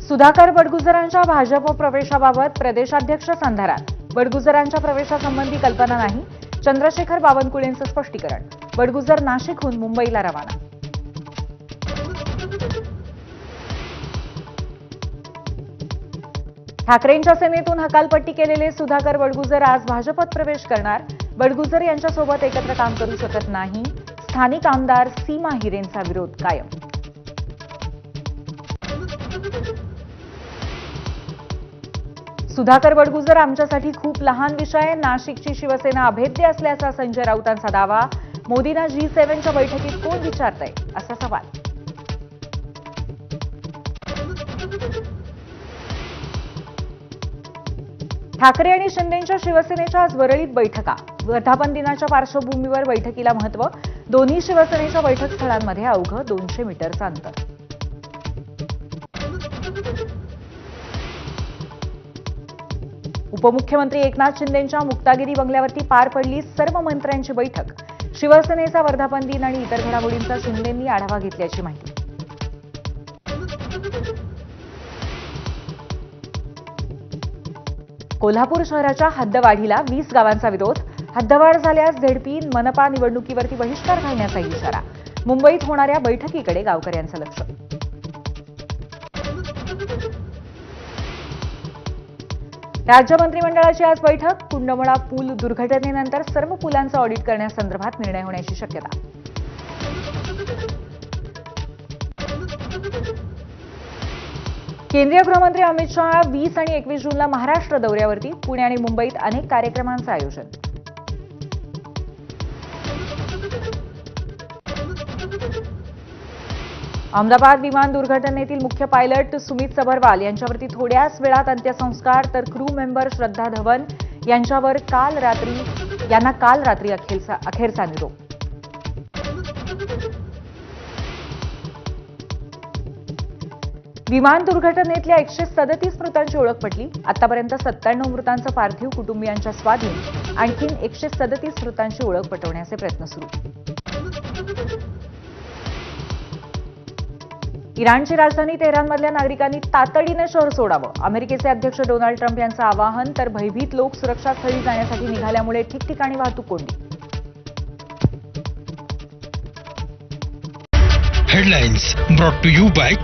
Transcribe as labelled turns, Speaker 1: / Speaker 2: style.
Speaker 1: सुधाकर बडगुजरांच्या भाजप प्रवेशाबाबत प्रदेशाध्यक्ष संधारात. बडगुजरांच्या प्रवेशासंबंधी कल्पना नाही. चंद्रशेखर बावनकुळेंचं स्पष्टीकरण. बडगुजर नाशिकहून मुंबईला रवाना. ठाकरेंच्या सेनेतून हकालपट्टी केलेले सुधाकर बडगुजर आज भाजपत प्रवेश करणार. बडगुजर यांच्यासोबत एकत्र काम करू शकत नाही. स्थानिक आमदार सीमा हिरेंचा विरोध कायम. सुधाकर बडगुजर आमच्यासाठी खूप लहान विषय. नाशिकची शिवसेना अभेद्य असल्याचा संजय राऊतांचा दावा. मोदींना G7च्या बैठकीत कोण विचारतंय असा सवाल. ठाकरे आणि शिंदेंच्या शिवसेनेच्या आज वरळीत बैठका. वर्धापन दिनाच्या पार्श्वभूमीवर बैठकीला महत्त्व. दोन्ही शिवसेनेच्या बैठक स्थळांमध्ये अवघं 200 मीटरचं अंतर. उपमुख्यमंत्री एकनाथ शिंदेंच्या मुक्तागिरी बंगल्यावरती पार पडली सर्व मंत्र्यांची बैठक. शिवसेनेचा वर्धापन दिन आणि इतर घडामोडींचा शिंदेंनी आढावा घेतल्याची माहिती. कोल्हापूर शहराच्या हद्दवाढीला 20 गावांचा विरोध. हद्दवाढ झाल्यास झेडपी मनपा निवडणुकीवरती बहिष्कार घालण्याचा इशारा. मुंबईत होणाऱ्या बैठकीकडे गावकऱ्यांचं लक्ष. राज्य मंत्रिमंडळाची आज बैठक. कुंडमळा पूल दुर्घटनेनंतर सर्व पुलांचं ऑडिट करण्यासंदर्भात निर्णय होण्याची शक्यता. केंद्रीय गृहमंत्री अमित शहा 20 आणि 21 जूनला महाराष्ट्र दौऱ्यावरती. पुणे आणि मुंबईत अनेक कार्यक्रमांचं आयोजन. अहमदाबाद विमान दुर्घटनेतील मुख्य पायलट सुमित सबरवाल यांच्यावरती थोड्याच वेळात अंत्यसंस्कार. तर क्रू मेंबर श्रद्धा धवन यांना काल रात्री अखेरचा निरोप. विमान दुर्घटनेतल्या 137 मृतांची ओळख पटली. आतापर्यंत 97 मृतांचं पार्थिव कुटुंबियांच्या स्वाधीन. आणखीन 137 मृतांची ओळख पटवण्याचे प्रयत्न सुरू. इराणची राजधानी तेहरानमधल्या नागरिकांनी तातडीने शहर सोडावं. अमेरिकेचे अध्यक्ष डोनाल्ड ट्रम्प यांचं आवाहन. तर भयभीत लोक सुरक्षास्थळी जाण्यासाठी निघाल्यामुळे ठिकठिकाणी वाहतूक कोंडी.
Speaker 2: Headlines brought to you bye